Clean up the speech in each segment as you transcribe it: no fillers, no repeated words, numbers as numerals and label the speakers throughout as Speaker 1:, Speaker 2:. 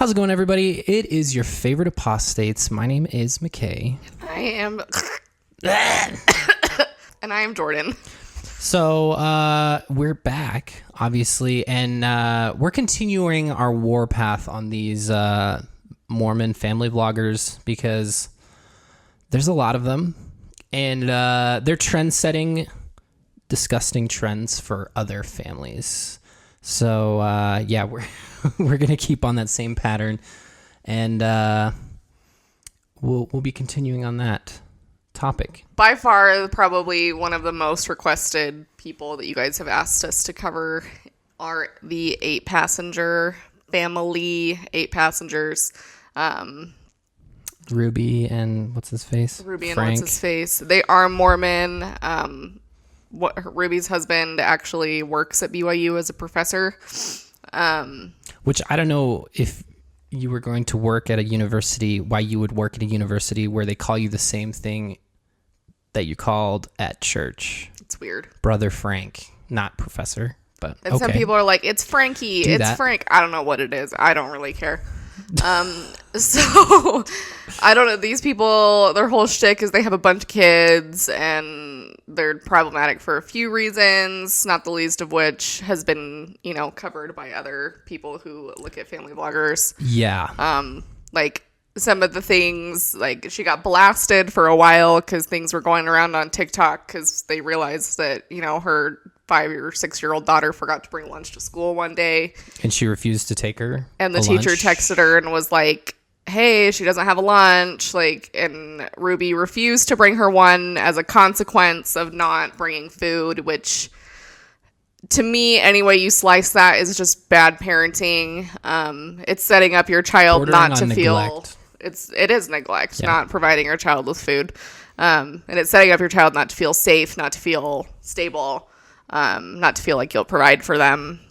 Speaker 1: How's it going, everybody? It is your favorite apostates. My name is McKay.
Speaker 2: I am... and I am Jordan.
Speaker 1: So we're back, obviously, and we're continuing our warpath on these Mormon family vloggers because there's a lot of them, and they're trend-setting, disgusting trends for other families. So yeah, we're gonna keep on that same pattern, and we'll be continuing on that topic.
Speaker 2: By far, probably one of the most requested people that you guys have asked us to cover are the 8-passenger family, 8 passengers.
Speaker 1: Ruby and what's his face?
Speaker 2: They are Mormon. Ruby's husband actually works at BYU as a professor.
Speaker 1: Which I don't know if you were going to work at a university, why you would work at a university where they call you the same thing that you called at church.
Speaker 2: It's weird. Brother
Speaker 1: Frank, not professor, but
Speaker 2: and
Speaker 1: okay.
Speaker 2: Some people are like, it's Frankie, Frank. I don't know what it is. I don't really care. So I don't know. These people, their whole shtick is they have a bunch of kids and they're problematic for a few reasons, not the least of which has been, covered by other people who look at family vloggers.
Speaker 1: Yeah.
Speaker 2: Like some of the things, like she got blasted for a while because things were going around on TikTok because they realized that, her 5 or 6 year old daughter forgot to bring lunch to school one day.
Speaker 1: And she refused to take her.
Speaker 2: And the teacher texted her and was like, hey, she doesn't have a lunch. And Ruby refused to bring her one as a consequence of not bringing food, which to me, any way you slice that is just bad parenting. It's setting up your child
Speaker 1: bordering
Speaker 2: not to feel...
Speaker 1: neglect.
Speaker 2: It is neglect, not providing your child with food. And it's setting up your child not to feel safe, not to feel stable, not to feel like you'll provide for them.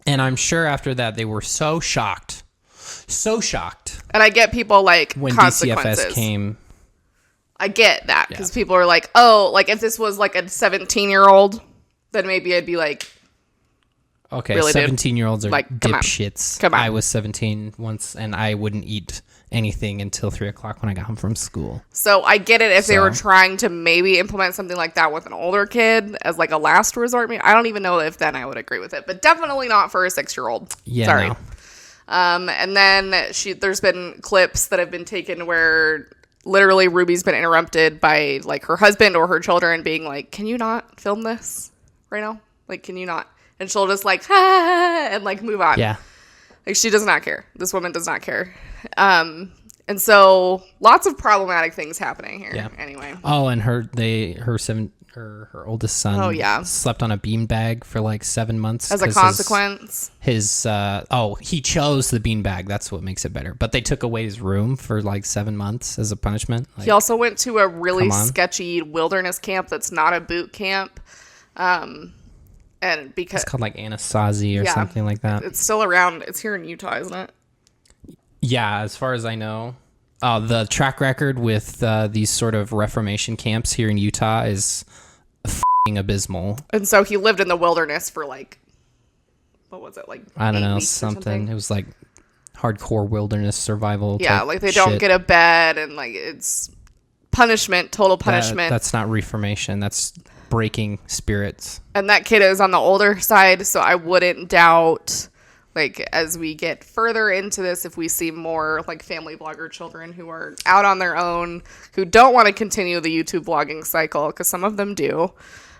Speaker 1: And I'm sure after that they were so shocked.
Speaker 2: And I get people like
Speaker 1: when
Speaker 2: consequences.
Speaker 1: DCFS came.
Speaker 2: I get that because people are like, oh, like if this was like a 17-year-old, then maybe I'd be like,
Speaker 1: okay,
Speaker 2: really,
Speaker 1: 17-year-olds are
Speaker 2: like,
Speaker 1: dipshits.
Speaker 2: Come on.
Speaker 1: I was 17 once, and I wouldn't eat anything until 3 o'clock when I got home from school.
Speaker 2: So I get it if they were trying to maybe implement something like that with an older kid as like a last resort. I don't even know if then I would agree with it, but definitely not for a 6-year-old.
Speaker 1: Yeah,
Speaker 2: sorry.
Speaker 1: No.
Speaker 2: And then there's been clips that have been taken where literally Ruby's been interrupted by like her husband or her children being like, can you not film this right now? Like, can you not? And she'll just like, and like move on.
Speaker 1: Yeah.
Speaker 2: Like she does not care. This woman does not care. And so lots of problematic things happening here. Yeah. Anyway.
Speaker 1: Oh, and her oldest son slept on a beanbag for like 7 months.
Speaker 2: As a consequence.
Speaker 1: He chose the beanbag. That's what makes it better. But they took away his room for like 7 months as a punishment. Like,
Speaker 2: he also went to a really sketchy wilderness camp that's not a boot camp. And because
Speaker 1: it's called like Anasazi or something like that.
Speaker 2: It's still around. It's here in Utah, isn't it?
Speaker 1: Yeah, as far as I know. The track record with these sort of Reformation camps here in Utah is f***ing abysmal.
Speaker 2: And so he lived in the wilderness for like, what was it? Like,
Speaker 1: I don't know, something. It was like hardcore wilderness survival.
Speaker 2: Yeah, like they don't get a bed and like it's punishment, total punishment.
Speaker 1: That's not Reformation. That's breaking spirits.
Speaker 2: And that kid is on the older side, so I wouldn't doubt, like, as we get further into this, if we see more, like, family vlogger children who are out on their own, who don't want to continue the YouTube vlogging cycle, because some of them do,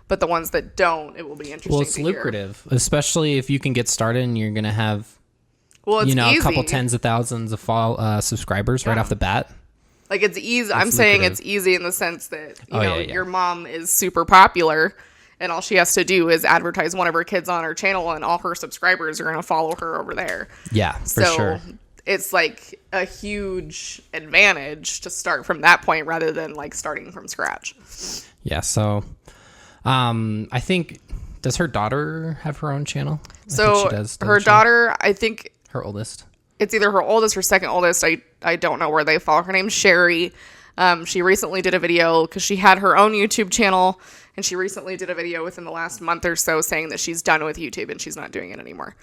Speaker 2: but the ones that don't, it will be interesting.
Speaker 1: Well, it's lucrative, especially if you can get started and you're going to have,
Speaker 2: easy.
Speaker 1: A couple tens of thousands of subscribers right off the bat.
Speaker 2: Like, it's easy. I'm saying it's easy in the sense that, your mom is super popular and all she has to do is advertise one of her kids on her channel and all her subscribers are going to follow her over there.
Speaker 1: Yeah, for sure.
Speaker 2: It's like a huge advantage to start from that point rather than like starting from scratch.
Speaker 1: Yeah. So I think, does her daughter have her own channel?
Speaker 2: So I think she does, her daughter, I think
Speaker 1: her oldest.
Speaker 2: It's either her oldest or second oldest. I don't know where they fall. Her name's Sherry. She recently did a video because she had her own YouTube channel, and she recently did a video within the last month or so saying that she's done with YouTube and she's not doing it anymore.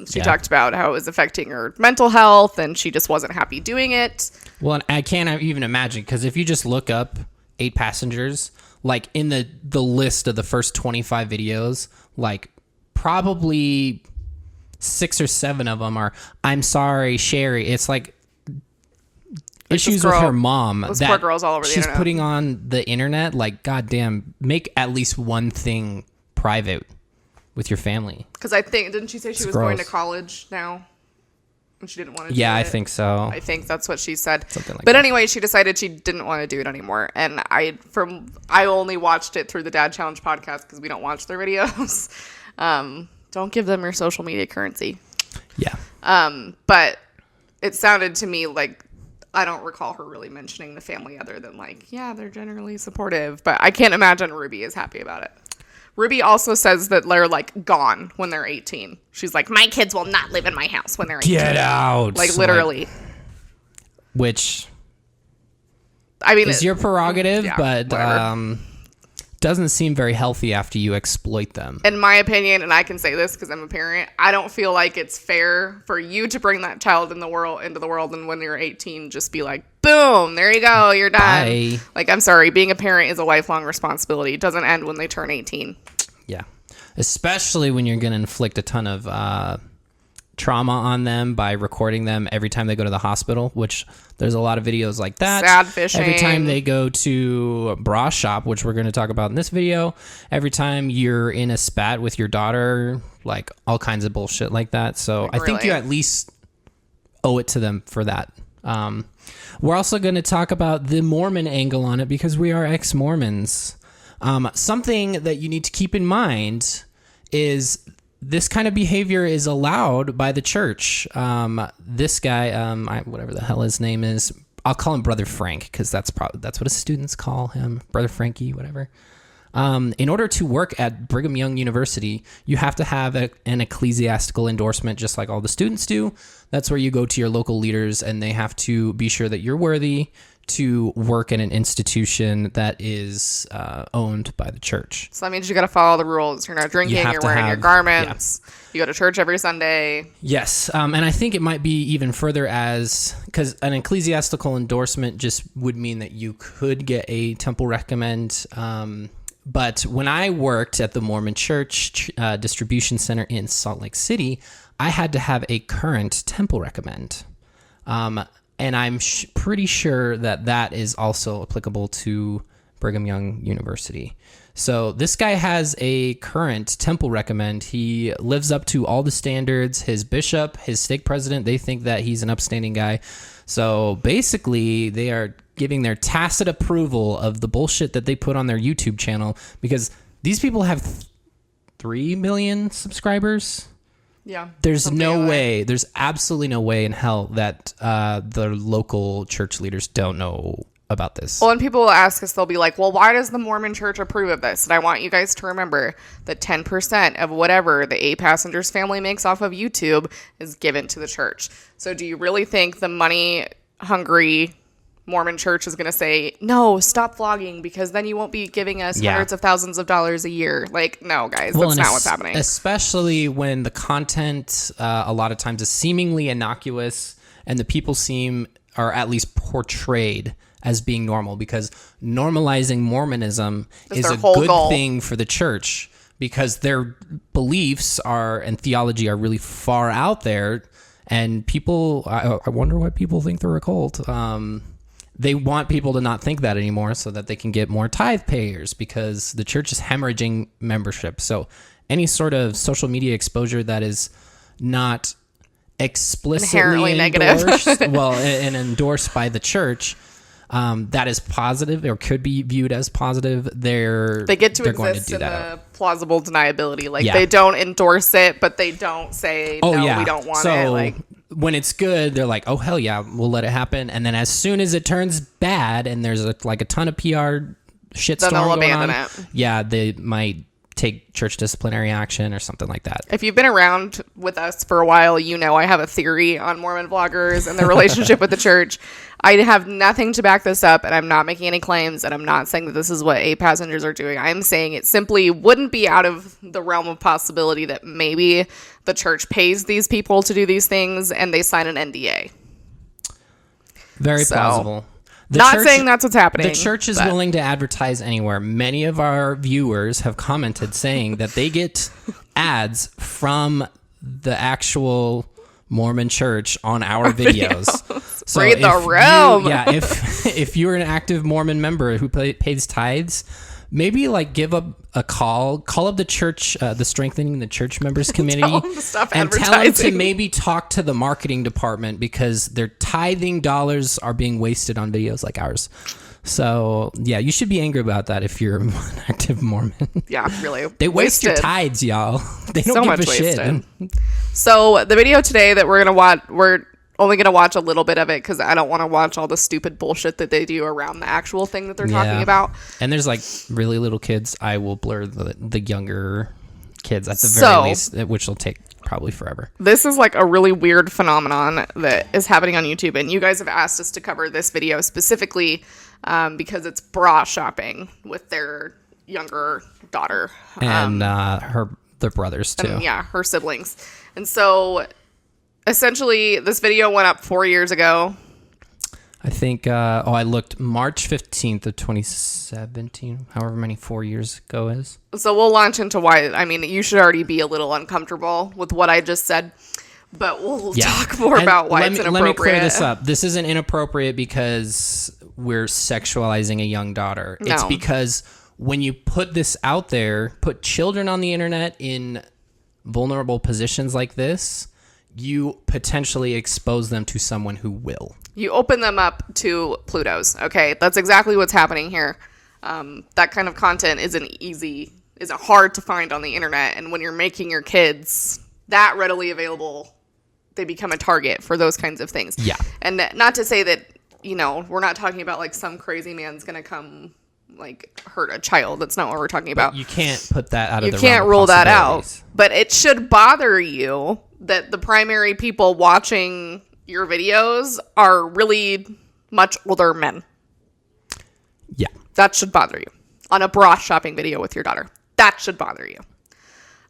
Speaker 2: She talked about how it was affecting her mental health, and she just wasn't happy doing it.
Speaker 1: Well, I can't even imagine, because if you just look up 8 passengers, like in the list of the first 25 videos, like probably 6 or 7 of them are, "I'm sorry, Sherry." It's like issues with her mom
Speaker 2: that poor girls all over the
Speaker 1: she's
Speaker 2: internet.
Speaker 1: putting on the internet. Like, goddamn, make at least one thing private with your family.
Speaker 2: Because I think, didn't she say she was going to college now? And she didn't want to do it?
Speaker 1: I think so.
Speaker 2: I think that's what she said.
Speaker 1: Something like
Speaker 2: but
Speaker 1: that.
Speaker 2: Anyway, she decided she didn't want to do it anymore. And I only watched it through the Dad Challenge podcast because we don't watch their videos. Don't give them your social media currency.
Speaker 1: Yeah.
Speaker 2: But it sounded to me like, I don't recall her really mentioning the family other than like, yeah, they're generally supportive. But I can't imagine Ruby is happy about it. Ruby also says that they're like gone when they're 18. She's like, my kids will not live in my house when they're 18.
Speaker 1: Get out.
Speaker 2: Like literally.
Speaker 1: Which,
Speaker 2: I mean,
Speaker 1: is your prerogative, but
Speaker 2: whatever.
Speaker 1: Doesn't seem very healthy after you exploit them.
Speaker 2: In my opinion, and I can say this because I'm a parent, I don't feel like it's fair for you to bring that child into the world, and when you're 18, just be like, boom, there you go, you're done.
Speaker 1: Bye.
Speaker 2: Like, I'm sorry, being a parent is a lifelong responsibility. It doesn't end when they turn 18.
Speaker 1: Yeah. Especially when you're going to inflict a ton of trauma on them by recording them every time they go to the hospital, which there's a lot of videos like that.
Speaker 2: Sad fishing.
Speaker 1: Every time they go to a bra shop, which we're going to talk about in this video. Every time you're in a spat with your daughter, like all kinds of bullshit like that. So I think you at least owe it to them for that. We're also going to talk about the Mormon angle on it because we are ex-Mormons. Something that you need to keep in mind is this kind of behavior is allowed by the church. This guy, whatever the hell his name is, I'll call him Brother Frank because that's what his students call him, Brother Frankie, whatever. In order to work at Brigham Young University, you have to have an ecclesiastical endorsement, just like all the students do. That's where you go to your local leaders, and they have to be sure that you're worthy to work in an institution that is owned by the church.
Speaker 2: So that means you got to follow the rules. You're not drinking. You're wearing your garments.
Speaker 1: Yeah.
Speaker 2: You go to church every Sunday.
Speaker 1: Yes. And I think it might be even further because an ecclesiastical endorsement just would mean that you could get a temple recommend. But when I worked at the Mormon Church Distribution Center in Salt Lake City, I had to have a current temple recommend. And I'm pretty sure that is also applicable to Brigham Young University. So this guy has a current temple recommend. He lives up to all the standards. His bishop, his stake president, they think that he's an upstanding guy. So basically, they are giving their tacit approval of the bullshit that they put on their YouTube channel because these people have 3 million subscribers.
Speaker 2: Yeah.
Speaker 1: There's no way. There's absolutely no way in hell that the local church leaders don't know about this.
Speaker 2: Well, and people will ask us, they'll be like, well, why does the Mormon church approve of this? And I want you guys to remember that 10% of whatever the 8 Passengers family makes off of YouTube is given to the church. So do you really think the money-hungry Mormon church is going to say, no, stop vlogging because then you won't be giving us hundreds of thousands of dollars a year? Like, no, guys, that's not what's happening.
Speaker 1: Especially when the content a lot of times is seemingly innocuous and the people are at least portrayed as being normal, because normalizing Mormonism is a good thing for the church because their beliefs and theology are really far out there, and people, I wonder why people think they're a cult. They want people to not think that anymore so that they can get more tithe payers because the church is hemorrhaging membership. So any sort of social media exposure that is not explicitly endorsed, and endorsed by the church, that is positive or could be viewed as positive. They get to exist in the
Speaker 2: plausible deniability. Like they don't endorse it, but they don't say, we don't want it. Like,
Speaker 1: when it's good, they're like, oh, hell yeah, we'll let it happen. And then as soon as it turns bad and there's a ton of PR shitstorm going on, they might take church disciplinary action or something like that.
Speaker 2: If you've been around with us for a while, you know I have a theory on Mormon vloggers and their relationship with the church. I have nothing to back this up, and I'm not making any claims, and I'm not saying that this is what 8 passengers are doing. I'm saying it simply wouldn't be out of the realm of possibility that maybe the church pays these people to do these things and they sign an NDA.
Speaker 1: Very plausible.
Speaker 2: Saying that's what's happening.
Speaker 1: The church is willing to advertise anywhere. Many of our viewers have commented saying that they get ads from the actual Mormon church on our videos. So
Speaker 2: read the room.
Speaker 1: If you're an active Mormon member who pays tithes, maybe like give up a call up the church, the Strengthening the Church Members Committee,
Speaker 2: tell them to stop
Speaker 1: and tell them to
Speaker 2: advertising.
Speaker 1: maybe talk to the marketing department because their tithing dollars are being wasted on videos like ours. So yeah, you should be angry about that if you're an active Mormon.
Speaker 2: Yeah, really.
Speaker 1: They waste your tithes, y'all. They don't
Speaker 2: So
Speaker 1: give
Speaker 2: much
Speaker 1: a shit.
Speaker 2: wasted. So the video today that we're gonna watch, we're only gonna watch a little bit of it because I don't want to watch all the stupid bullshit that they do around the actual thing that they're talking about.
Speaker 1: And there's like really little kids. I will blur the younger kids at the very least, which will take probably forever.
Speaker 2: This is like a really weird phenomenon that is happening on YouTube, and you guys have asked us to cover this video specifically because it's bra shopping with their younger daughter
Speaker 1: and their brothers too.
Speaker 2: And, her siblings. And so essentially this video went up 4 years ago.
Speaker 1: I think I looked March 15th of 2017, however many 4 years ago is.
Speaker 2: So we'll launch into why. I mean, you should already be a little uncomfortable with what I just said, but we'll talk more about why it's inappropriate.
Speaker 1: Let me clear this up. This isn't inappropriate because we're sexualizing a young daughter.
Speaker 2: No.
Speaker 1: It's because when you put this out there, put children on the internet in vulnerable positions like this, you potentially expose them to someone who will.
Speaker 2: You open them up to Plutos. Okay, that's exactly what's happening here. That kind of content isn't hard to find on the internet, and when you're making your kids that readily available, they become a target for those kinds of things.
Speaker 1: Yeah.
Speaker 2: And not to say that, we're not talking about like some crazy man's gonna come like hurt a child. That's not what we're talking about.
Speaker 1: But you can't put that out of the realm of
Speaker 2: You can't rule that out.
Speaker 1: possibilities.
Speaker 2: But it should bother you that the primary people watching your videos are really much older men.
Speaker 1: Yeah.
Speaker 2: That should bother you. On a bra shopping video with your daughter. That should bother you.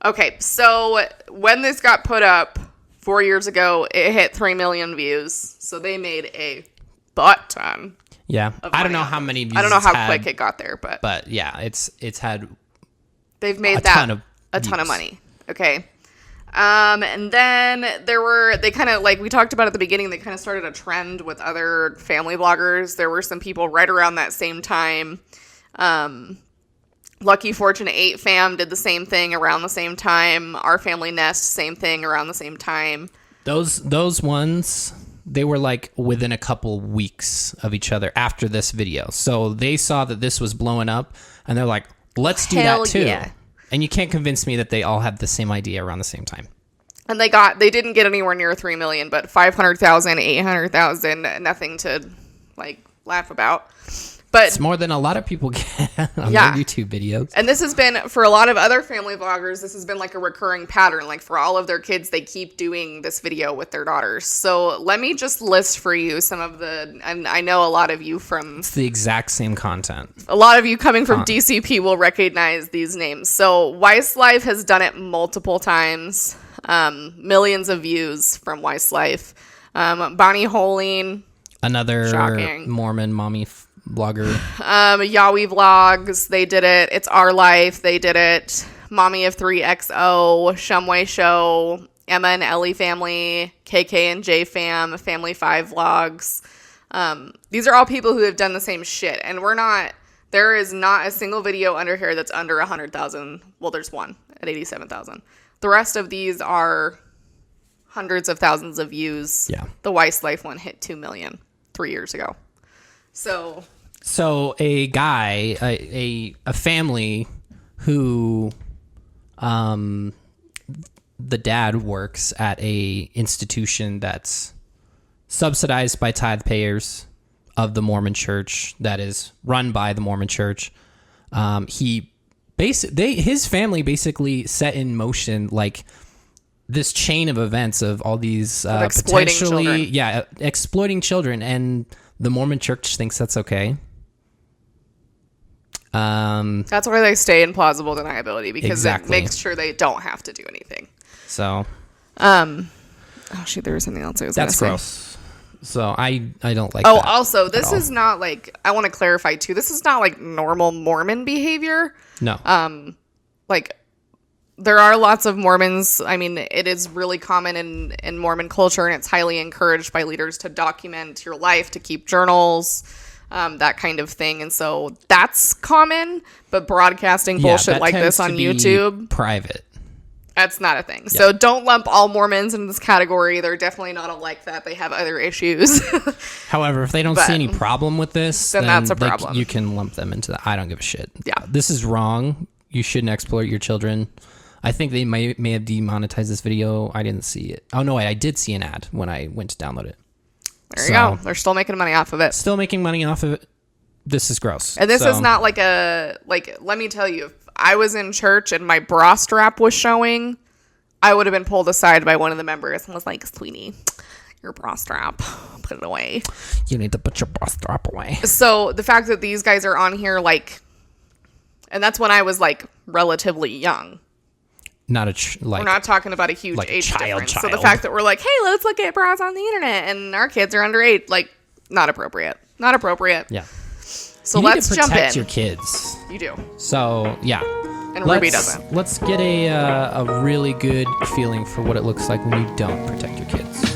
Speaker 2: Okay, so when this got put up 4 years ago, it hit 3 million views. So they made a butt ton.
Speaker 1: Yeah. I don't know how many views
Speaker 2: I don't know how
Speaker 1: had,
Speaker 2: quick it got there, but
Speaker 1: yeah, it's had
Speaker 2: they've made
Speaker 1: a ton of
Speaker 2: money. Okay. And then they kind of, like we talked about at the beginning, they kind of started a trend with other family bloggers. There were some people right around that same time. Lucky Fortune 8 fam did the same thing around the same time. Our Family Nest, same thing around the same time.
Speaker 1: Those ones, they were like within a couple weeks of each other after this video. So they saw that this was blowing up and they're like, let's do that too.
Speaker 2: Yeah.
Speaker 1: And you can't convince me that they all had the same idea around the same time.
Speaker 2: And they didn't get anywhere near 3 million, but 500,000, 800,000, nothing to like laugh about. But
Speaker 1: it's more than a lot of people get on their YouTube videos.
Speaker 2: And this has been, for a lot of other family vloggers, this has been like a recurring pattern. Like for all of their kids, they keep doing this video with their daughters. So let me just list for you some of and I know a lot of you
Speaker 1: It's the exact same content.
Speaker 2: A lot of you coming from DCP will recognize these names. So Weiss Life has done it multiple times. Millions of views from Weiss Life. Bonnie Holing.
Speaker 1: Another
Speaker 2: shocking.
Speaker 1: Mormon mommy blogger.
Speaker 2: Yaoi Vlogs, they did it. It's Our Life, they did it. Mommy of 3XO, Shumway Show, Emma and Ellie Family, KK and J Fam, Family 5 Vlogs. These are all people who have done the same shit, and there is not a single video under here that's under 100,000. Well, there's one at 87,000. The rest of these are hundreds of thousands of views.
Speaker 1: Yeah.
Speaker 2: The Weiss Life one hit 2 million 3 years ago.
Speaker 1: So a guy, a family who, the dad works at a institution that's subsidized by tithe payers of the Mormon Church, that is run by the Mormon Church. His family basically set in motion like this chain of events of all these
Speaker 2: exploiting children.
Speaker 1: exploiting children, and The Mormon Church thinks that's okay.
Speaker 2: That's why they stay in plausible deniability, because it makes sure they don't have to do anything.
Speaker 1: So,
Speaker 2: oh shoot, there was something else I was going to say. That's gross.
Speaker 1: So I don't like.
Speaker 2: Oh, also, this is not like, I want to clarify too. This is not like normal Mormon behavior.
Speaker 1: No.
Speaker 2: Like, there are lots of Mormons. I mean, it is really common in Mormon culture, and it's highly encouraged by leaders to document your life, to keep journals. That kind of thing. And so that's common, but broadcasting bullshit like this on YouTube,
Speaker 1: private,
Speaker 2: that's not a thing. Yeah. So don't lump all Mormons in this category. They're definitely not like that. They have other issues.
Speaker 1: However, if they don't see any problem with this, then
Speaker 2: that's a problem.
Speaker 1: You can lump them into that. I don't give a shit.
Speaker 2: Yeah.
Speaker 1: This is wrong. You shouldn't exploit your children. I think they may have demonetized this video. I didn't see it. Oh no, I did see an ad when I went to download it.
Speaker 2: There you go. They're still making money off of it.
Speaker 1: Still making money off of it. This is gross.
Speaker 2: And this is not like let me tell you, if I was in church and my bra strap was showing, I would have been pulled aside by one of the members and was like, sweetie, your bra strap, put it away.
Speaker 1: You need to put your bra strap away.
Speaker 2: So the fact that these guys are on here, like, and that's when I was like relatively young.
Speaker 1: We're
Speaker 2: not talking about a huge age difference. So the fact that we're like, hey, let's look at bras on the internet and our kids are under 8, like, not appropriate. Not appropriate.
Speaker 1: Yeah.
Speaker 2: So let's jump in.
Speaker 1: Protect your kids.
Speaker 2: You do.
Speaker 1: So yeah.
Speaker 2: And Ruby doesn't.
Speaker 1: Let's get a really good feeling for what it looks like when you don't protect your kids.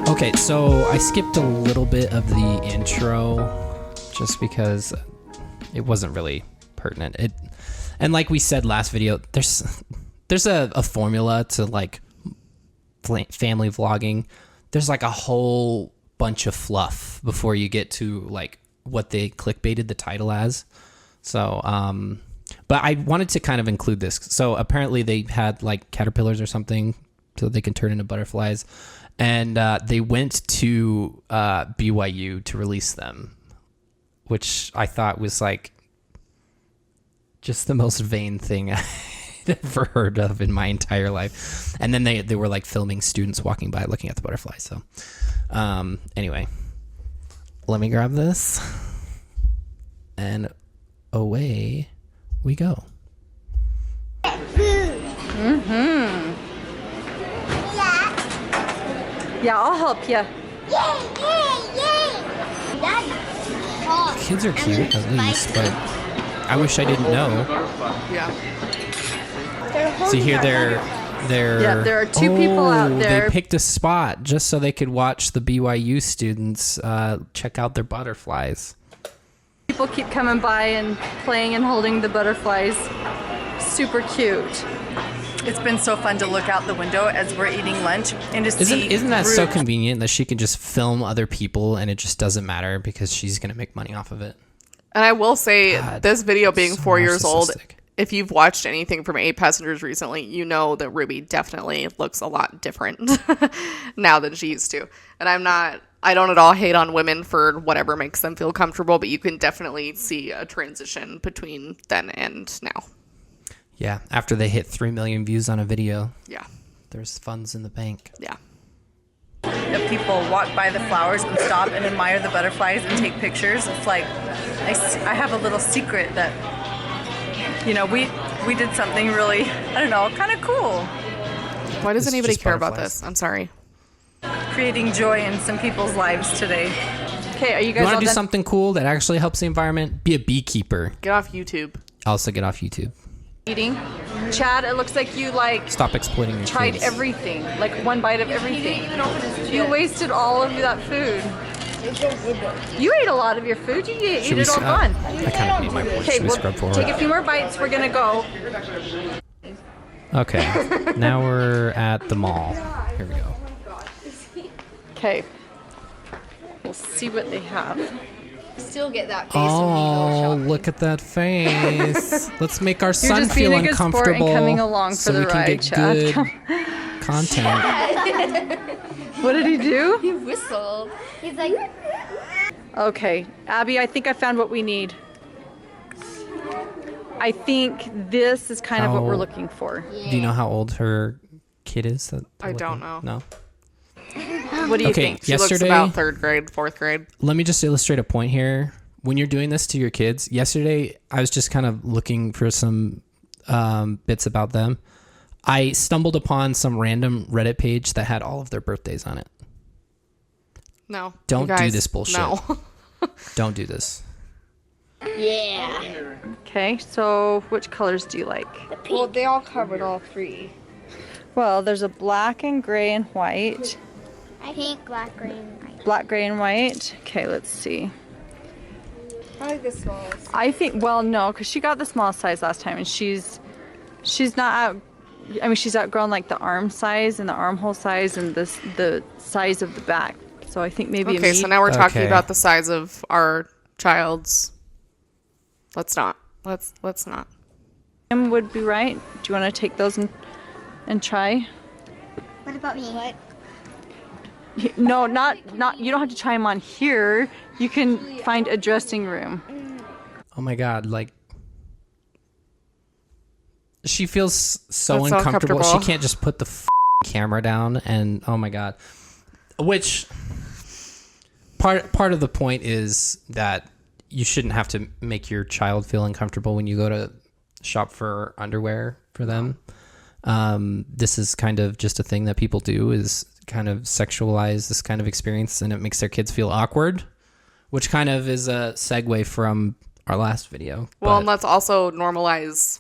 Speaker 1: Okay, so I skipped a little bit of the intro just because it wasn't really pertinent. And like we said last video, there's a formula to like family vlogging. There's like a whole bunch of fluff before you get to like what they clickbaited the title as. So, but I wanted to kind of include this. So apparently they had like caterpillars or something so they can turn into butterflies. And they went to BYU to release them, which I thought was like just the most vain thing I'd ever heard of in my entire life. And then they were like filming students walking by looking at the butterflies. So anyway, let me grab this and away we go.
Speaker 3: Mm-hmm. Yeah, I'll help you.
Speaker 1: Kids are cute, at least, but I wish I didn't know.
Speaker 2: Yeah.
Speaker 1: See here, there
Speaker 3: are 2 people out there.
Speaker 1: They picked a spot just so they could watch the BYU students check out their butterflies.
Speaker 3: People keep coming by and playing and holding the butterflies. Super cute. It's been so fun to look out the window as we're eating lunch and to see.
Speaker 1: Isn't that so convenient that she can just film other people and it just doesn't matter because she's going to make money off of it?
Speaker 2: And I will say, this video being 4 years old, if you've watched anything from 8 Passengers recently, you know that Ruby definitely looks a lot different now than she used to. And I don't at all hate on women for whatever makes them feel comfortable, but you can definitely see a transition between then and now.
Speaker 1: Yeah, after they hit 3 million views on a video.
Speaker 2: Yeah.
Speaker 1: There's funds in the bank.
Speaker 2: Yeah.
Speaker 3: That people walk by the flowers and stop and admire the butterflies and take pictures. It's like, I have a little secret that, you know, we did something really, I don't know, kind of cool.
Speaker 2: Why does anybody care about this? I'm sorry.
Speaker 3: Creating joy in some people's lives today. Okay, are you guys
Speaker 1: want to do something cool that actually helps the environment? Be a beekeeper.
Speaker 2: Get off YouTube.
Speaker 1: Also get off YouTube.
Speaker 3: Eating. Chad, it looks like you
Speaker 1: stop exploiting your
Speaker 3: tried
Speaker 1: kids.
Speaker 3: Everything, like one bite of everything. You wasted all of that food. You ate a lot of your food. You ate it all gone.
Speaker 1: I kind of need my voice.
Speaker 3: Okay, we'll take a few more bites. We're gonna go.
Speaker 1: Okay, now we're at the mall. Here we go.
Speaker 3: Okay, we'll see what they have.
Speaker 4: Still get that face.
Speaker 1: Oh, look at that face. Let's make our son feel
Speaker 3: being a good sport
Speaker 1: uncomfortable
Speaker 3: and coming along for the
Speaker 1: we can
Speaker 3: ride,
Speaker 1: get
Speaker 3: Chad.
Speaker 1: good content.
Speaker 3: What did he do?
Speaker 4: He whistled. He's like,
Speaker 3: Okay, Abby, I think I found what we need. I think this is kind of what we're
Speaker 1: How-
Speaker 3: looking for.
Speaker 1: Do you know how old her kid is?
Speaker 2: I don't know.
Speaker 1: No.
Speaker 3: What do you
Speaker 1: Okay,
Speaker 3: think?
Speaker 2: She looks
Speaker 1: yesterday,
Speaker 2: about 3rd grade, 4th grade.
Speaker 1: let me just illustrate a point here. When you're doing this to your kids, yesterday I was just kind of looking for some bits about them. I stumbled upon some random Reddit page that had all of their birthdays on it.
Speaker 2: No.
Speaker 1: Don't
Speaker 2: you guys,
Speaker 1: do this bullshit.
Speaker 2: No.
Speaker 1: Don't do this.
Speaker 4: Yeah.
Speaker 3: Okay, so which colors do you like?
Speaker 4: Well, they all covered all 3.
Speaker 3: Well, there's a black and gray and white.
Speaker 4: Pink, black, green, white.
Speaker 3: Black, gray, and white. Okay, let's see.
Speaker 4: I like the smallest.
Speaker 3: I think, well, no, because she got the small size last time, and she's not out. I mean, she's outgrown like the arm size and the armhole size and the size of the back. So I think maybe.
Speaker 2: Okay, so now we're talking
Speaker 1: Okay.
Speaker 2: about the size of our child's. Let's not. Let's not.
Speaker 3: medium would be right. Do you want to take those and try?
Speaker 4: What about me? What?
Speaker 3: No, not. You don't have to try them on here. You can find a dressing room.
Speaker 1: Oh my God, like she feels so
Speaker 2: That's so
Speaker 1: uncomfortable. She
Speaker 2: uncomfortable.
Speaker 1: can't just put the camera down and oh my God. Which part of the point is that you shouldn't have to make your child feel uncomfortable when you go to shop for underwear for them. This is kind of just a thing that people do, is kind of sexualize this kind of experience, and it makes their kids feel awkward, which kind of is a segue from our last video.
Speaker 2: Well,
Speaker 1: But-
Speaker 2: and let's also normalize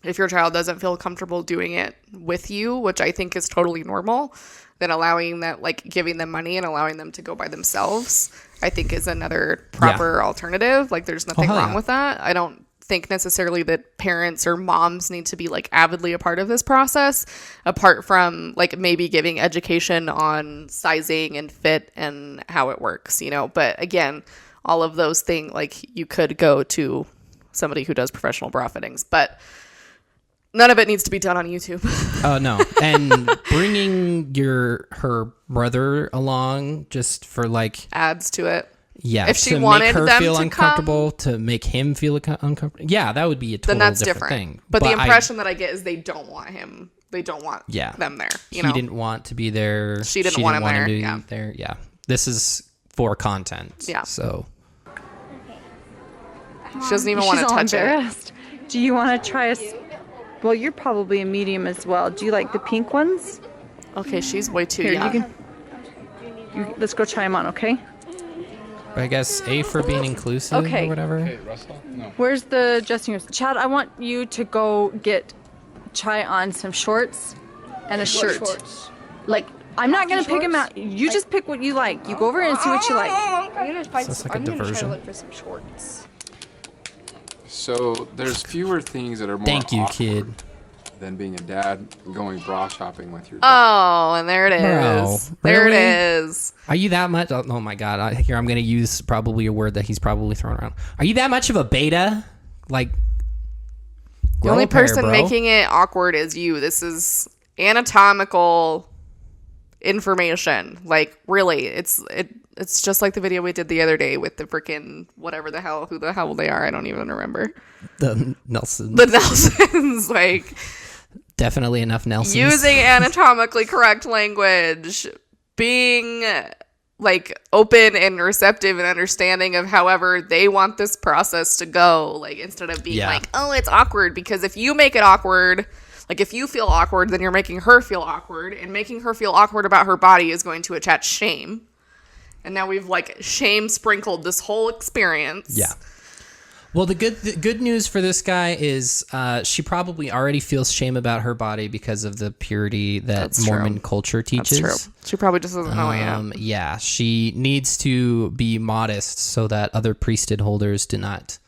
Speaker 2: if your child doesn't feel comfortable doing it with you, which I think is totally normal, then allowing that, like giving them money and allowing them to go by themselves, I think is another proper alternative. Like there's nothing
Speaker 1: hell
Speaker 2: wrong
Speaker 1: yeah.
Speaker 2: with that. I don't think necessarily that parents or moms need to be like avidly a part of this process, apart from like maybe giving education on sizing and fit and how it works, you know. But again, all of those things, like you could go to somebody who does professional bra fittings, but none of it needs to be done on YouTube.
Speaker 1: Oh no! And bringing her brother along just for like
Speaker 2: Adds to it.
Speaker 1: yeah,
Speaker 2: If she
Speaker 1: to
Speaker 2: wanted
Speaker 1: make her
Speaker 2: them
Speaker 1: feel
Speaker 2: to
Speaker 1: uncomfortable, to make him feel uncomfortable. Yeah, that would be a total
Speaker 2: Then that's
Speaker 1: different
Speaker 2: different.
Speaker 1: thing.
Speaker 2: But the
Speaker 1: I-
Speaker 2: impression that I get is they don't want him. They don't want them there. You know?
Speaker 1: he didn't want to be there.
Speaker 2: She didn't want him there,
Speaker 1: to be
Speaker 2: yeah.
Speaker 1: there. Yeah, this is for content.
Speaker 2: Yeah.
Speaker 1: So
Speaker 2: She doesn't even want to
Speaker 3: She's all
Speaker 2: touch it.
Speaker 3: embarrassed. Do you want to try well, you're probably a medium as well. Do you like the pink ones?
Speaker 2: Okay, she's way too
Speaker 3: Here,
Speaker 2: young.
Speaker 3: let's go try them on, okay?
Speaker 1: I guess A for being inclusive
Speaker 3: Okay.
Speaker 1: or whatever.
Speaker 5: Hey, Russell? No.
Speaker 3: Where's the dressing room? Chad, I want you to go try on some shorts and a shirt.
Speaker 4: Shorts.
Speaker 3: Like, I'm not going to pick them out. You just pick what you like. You go over and see what you like.
Speaker 4: I'm gonna find
Speaker 1: Sounds
Speaker 4: some.
Speaker 1: like a
Speaker 4: I'm gonna try
Speaker 1: diversion.
Speaker 4: to look for some shorts.
Speaker 5: So there's fewer things that are more
Speaker 1: Thank you,
Speaker 5: awkward
Speaker 1: kid.
Speaker 5: than being a dad and going bra shopping with your daughter.
Speaker 2: Oh, and there it is.
Speaker 1: Bro,
Speaker 2: There it
Speaker 1: really?
Speaker 2: is.
Speaker 1: Are you that much? Oh my God! I'm going to use probably a word that he's probably thrown around. Are you that much of a beta? Like,
Speaker 2: The only person making it awkward is you. This is anatomical information. Like, really, it's just like the video we did the other day with the freaking who the hell they are. I don't even remember.
Speaker 1: the Nelson.
Speaker 2: The Nelsons, like
Speaker 1: Definitely enough Nelsons.
Speaker 2: using anatomically correct language, being like open and receptive and understanding of however they want this process to go, like instead of being like, oh, it's awkward, because if you make it awkward, like if you feel awkward, then you're making her feel awkward, and making her feel awkward about her body is going to attach shame. And now we've like shame sprinkled this whole experience.
Speaker 1: Yeah. Well, the good news for this guy is she probably already feels shame about her body because of the purity that
Speaker 2: That's
Speaker 1: Mormon
Speaker 2: true.
Speaker 1: culture teaches.
Speaker 2: That's true. She probably just doesn't know it yet.
Speaker 1: Yeah, she needs to be modest so that other priesthood holders do not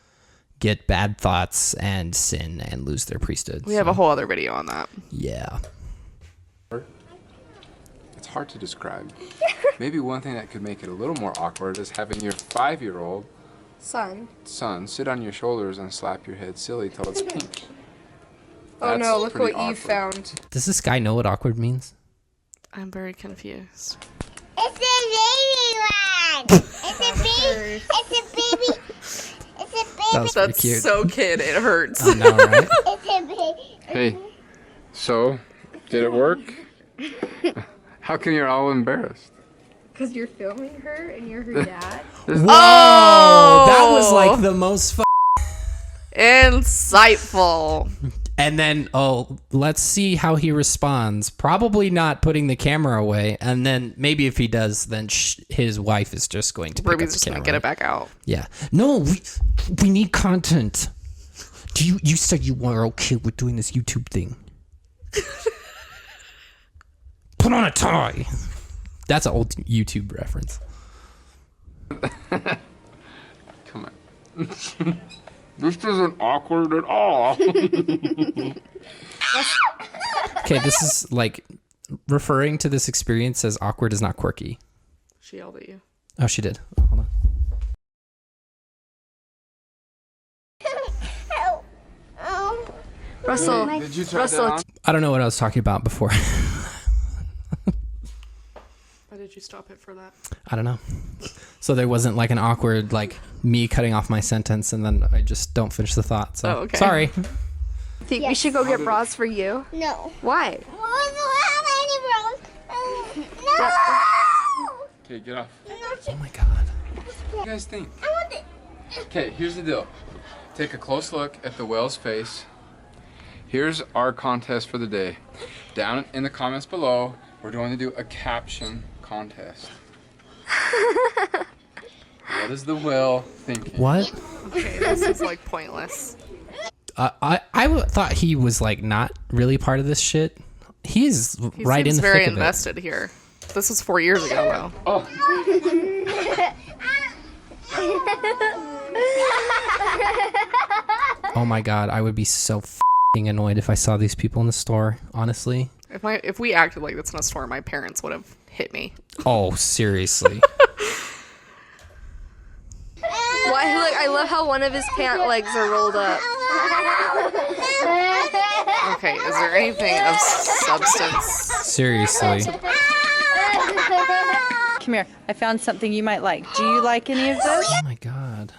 Speaker 1: get bad thoughts and sin and lose their priesthood.
Speaker 2: We have a whole other video on that.
Speaker 1: Yeah.
Speaker 5: It's hard to describe. Maybe one thing that could make it a little more awkward is having your 5-year-old
Speaker 4: Son.
Speaker 5: son sit on your shoulders and slap your head silly till it's pink.
Speaker 4: Oh
Speaker 5: That's
Speaker 4: no! Look
Speaker 5: pretty
Speaker 4: what you
Speaker 5: awkward.
Speaker 4: found.
Speaker 1: Does this guy know what awkward means?
Speaker 2: I'm very confused.
Speaker 6: It's a baby one. It's a baby baby. It's a baby. It's a baby.
Speaker 1: That was pretty
Speaker 2: That's
Speaker 1: cute.
Speaker 2: so kid. It hurts.
Speaker 1: I know, right?
Speaker 6: It's a baby.
Speaker 5: Hey, so, did it work? How come you're all embarrassed?
Speaker 4: Because you're filming her and you're her dad.
Speaker 1: Oh, that was like the most
Speaker 2: Insightful.
Speaker 1: And then, let's see how he responds. Probably not putting the camera away. And then maybe if he does, then his wife is just going to pick
Speaker 2: Ruby's
Speaker 1: up the
Speaker 2: just
Speaker 1: camera.
Speaker 2: gonna get it back out.
Speaker 1: Yeah. No, we need content. You said you were okay with doing this YouTube thing. Put on a tie. That's an old YouTube reference.
Speaker 5: Come on. This isn't awkward at all.
Speaker 1: Okay, this is like referring to this experience as awkward is not quirky.
Speaker 2: She yelled at you.
Speaker 1: Oh, she did. Oh, hold on.
Speaker 3: Russell,
Speaker 5: Did you turn
Speaker 3: Russell,
Speaker 5: that on?
Speaker 1: I don't know what I was talking about before.
Speaker 2: Why did you stop it for that?
Speaker 1: I don't know. So there wasn't like an awkward, like me cutting off my sentence and then I just don't finish the thought. So
Speaker 2: Oh, okay.
Speaker 1: sorry.
Speaker 4: Think we should go get bras for you?
Speaker 6: No.
Speaker 4: Why?
Speaker 6: No.
Speaker 5: Okay, get off.
Speaker 1: Oh my God.
Speaker 5: What do you guys think? Okay, here's the deal. Take a close look at the whale's face. Here's our contest for the day. Down in the comments below, we're going to do a caption contest. What is the whale thinking?
Speaker 1: What?
Speaker 2: Okay, this is like pointless.
Speaker 1: I thought he was like not really part of this shit. He's
Speaker 2: He
Speaker 1: right in
Speaker 2: seems
Speaker 1: the
Speaker 2: very
Speaker 1: thick of it.
Speaker 2: invested here. This was 4 years ago, though.
Speaker 5: Oh,
Speaker 1: Oh my God, I would be so f***ing annoyed if I saw these people in the store, honestly.
Speaker 2: If we acted like this in a store, my parents would have hit me.
Speaker 1: Oh, seriously.
Speaker 4: Why? Look, I love how one of his pant legs are rolled up.
Speaker 2: Okay, is there anything of substance?
Speaker 1: Seriously.
Speaker 3: come here. I found something you might like. Do you like any of those?
Speaker 1: Oh my God.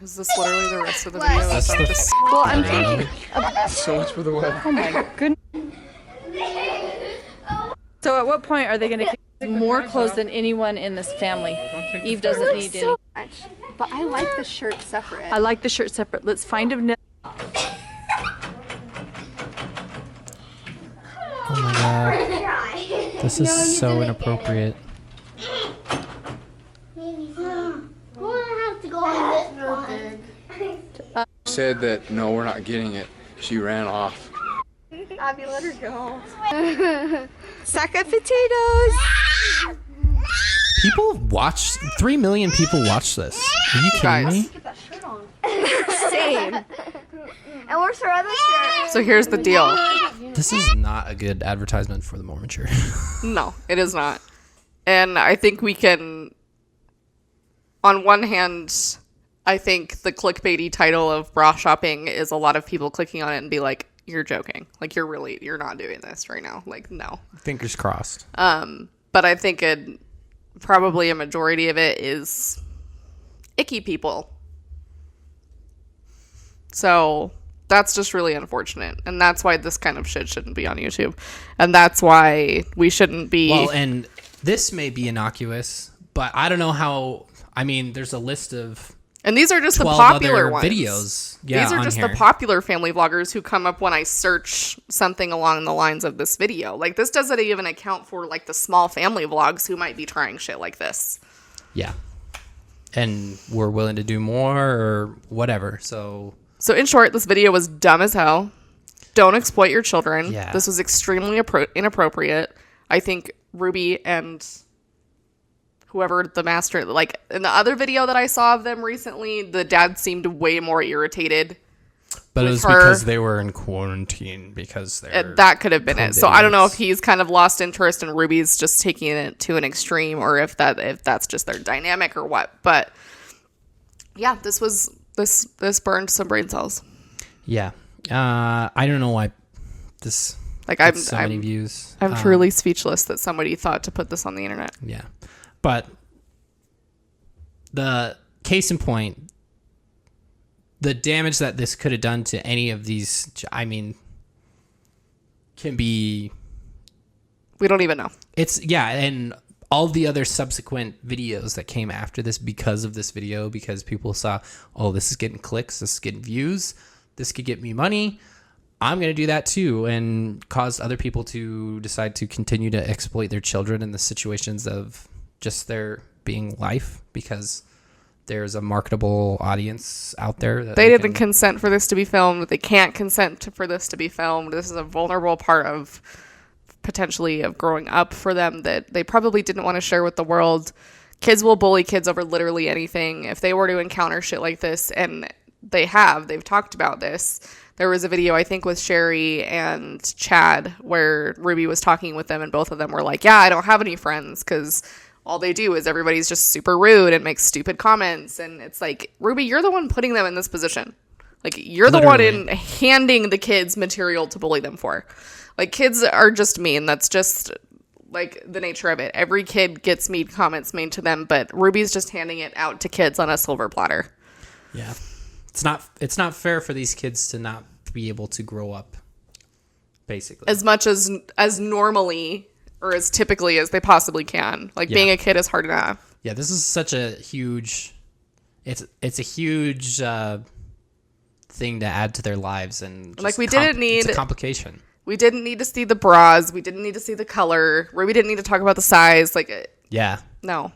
Speaker 2: Is this literally the rest of the video?
Speaker 1: That's
Speaker 2: Is that
Speaker 1: the-
Speaker 2: this?
Speaker 3: Well, I'm thinking.
Speaker 5: so much for the whale.
Speaker 3: Oh my goodness. So at what point are they going to get more clothes than anyone in this family? Eve doesn't need any.
Speaker 4: So much. But I like the shirt separate.
Speaker 3: I like the shirt separate. Let's find a.
Speaker 1: Oh my God. This is so inappropriate.
Speaker 5: Said that no, we're not getting it. She ran off.
Speaker 4: Abby, let her go.
Speaker 3: Sack of potatoes.
Speaker 1: People watch, 3 million people watch this. Are you kidding me?
Speaker 4: Get that shirt on. Same.
Speaker 6: And where's her other shirt?
Speaker 2: So here's the deal.
Speaker 1: This is not a good advertisement for the Mormon Church.
Speaker 2: No, it is not. And I think we can, on one hand, I think the clickbaity title of bra shopping is a lot of people clicking on it and be like, you're joking. Like, you're not doing this right now. Like, no.
Speaker 1: Fingers crossed.
Speaker 2: But I think probably a majority of it is icky people. So that's just really unfortunate. And that's why this kind of shit shouldn't be on YouTube. And that's why we shouldn't be...
Speaker 1: Well, and this may be innocuous, but I don't know how... I mean, there's a list of
Speaker 2: And these are just the
Speaker 1: 12
Speaker 2: popular
Speaker 1: other
Speaker 2: ones.
Speaker 1: videos. Yeah,
Speaker 2: These are
Speaker 1: on
Speaker 2: just
Speaker 1: here.
Speaker 2: the popular family vloggers who come up when I search something along the lines of this video. Like, this doesn't even account for, like, the small family vlogs who might be trying shit like this.
Speaker 1: Yeah. And we're willing to do more or whatever. So
Speaker 2: in short, this video was dumb as hell. Don't exploit your children.
Speaker 1: Yeah.
Speaker 2: This was extremely inappropriate. I think Ruby and whoever the master, like in the other video that I saw of them recently, the dad seemed way more irritated.
Speaker 1: but it
Speaker 2: with
Speaker 1: was
Speaker 2: her.
Speaker 1: because they were in quarantine because they're
Speaker 2: That could have been it. So I don't know if
Speaker 1: idiots.
Speaker 2: he's kind of lost interest and Ruby's just taking it to an extreme, or if that's just their dynamic or what. But yeah, this burned some brain cells.
Speaker 1: Yeah. I don't know why this
Speaker 2: Like
Speaker 1: gets so many views.
Speaker 2: I'm truly speechless that somebody thought to put this on the internet.
Speaker 1: Yeah. But case in point, the damage that this could have done to any of these, I mean, can be...
Speaker 2: We don't even know.
Speaker 1: And all the other subsequent videos that came after this because of this video, because people saw, oh, this is getting clicks, this is getting views, this could get me money, I'm going to do that too, and caused other people to decide to continue to exploit their children in the situations of just their being life, because there's a marketable audience out there. That
Speaker 2: They didn't consent for this to be filmed. They can't consent for this to be filmed. This is a vulnerable part of potentially of growing up for them that they probably didn't want to share with the world. Kids will bully kids over literally anything. If they were to encounter shit like this, and they've talked about this. There was a video, I think, with Sherry and Chad where Ruby was talking with them, and both of them were like, yeah, I don't have any friends because all they do is everybody's just super rude and makes stupid comments. And it's like, Ruby, you're the one putting them in this position. Like, you're the one in handing the kids material to bully them for. Like, kids are just mean. That's just, like, the nature of it. Every kid gets mean comments made to them, but Ruby's just handing it out to kids on a silver platter.
Speaker 1: Yeah. It's not fair for these kids to not be able to grow up, basically.
Speaker 2: As much as normally or as typically as they possibly can. Like, being a kid is hard enough.
Speaker 1: Yeah, this is such a huge... It's a huge thing to add to their lives, and
Speaker 2: like, we didn't need...
Speaker 1: It's a complication.
Speaker 2: We didn't need to see the bras. We didn't need to see the color. Ruby didn't need to talk about the size. Like,
Speaker 1: yeah.
Speaker 2: No.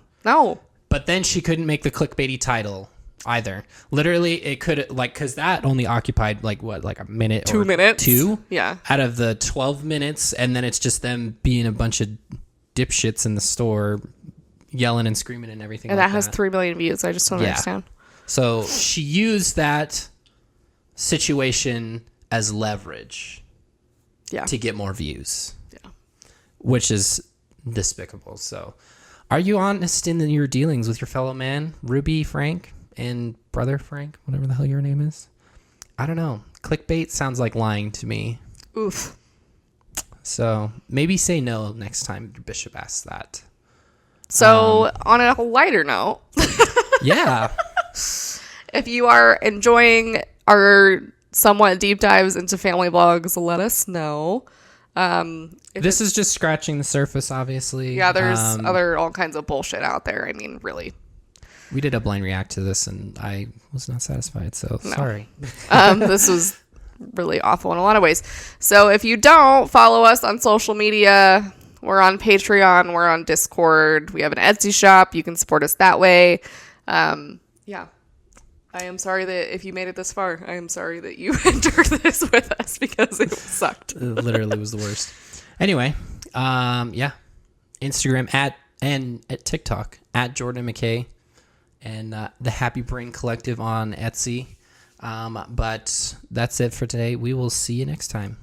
Speaker 1: But then she couldn't make the clickbaity title either. Literally, it could, like, because that only occupied, like, what, like a minute
Speaker 2: 2 minutes?
Speaker 1: 2?
Speaker 2: Yeah.
Speaker 1: Out of the 12 minutes, and then it's just them being a bunch of dipshits in the store yelling and screaming and everything.
Speaker 2: And
Speaker 1: like
Speaker 2: that has 3 million views. I just don't understand.
Speaker 1: So she used that situation as leverage to get more views. Yeah. Which is despicable. So are you honest in your dealings with your fellow man, Ruby Frank, and brother Frank, whatever the hell your name is? I don't know. Clickbait sounds like lying to me.
Speaker 2: Oof.
Speaker 1: So maybe say no next time your bishop asks that.
Speaker 2: So on a lighter note,
Speaker 1: yeah.
Speaker 2: If you are enjoying our somewhat deep dives into family blogs, let us know.
Speaker 1: This is just scratching the surface, obviously.
Speaker 2: Yeah, there's all kinds of bullshit out there. I mean, really.
Speaker 1: We did a blind react to this, and I was not satisfied, so sorry.
Speaker 2: This was really awful in a lot of ways. So if you don't follow us on social media, we're on Patreon, we're on Discord, we have an Etsy shop. You can support us that way. Yeah. I am sorry that if you made it this far, I am sorry that you endured this with us because it sucked.
Speaker 1: It literally was the worst. Anyway, yeah. Instagram at TikTok at Jordan McKay, and the Happy Brain Collective on Etsy. But that's it for today. We will see you next time.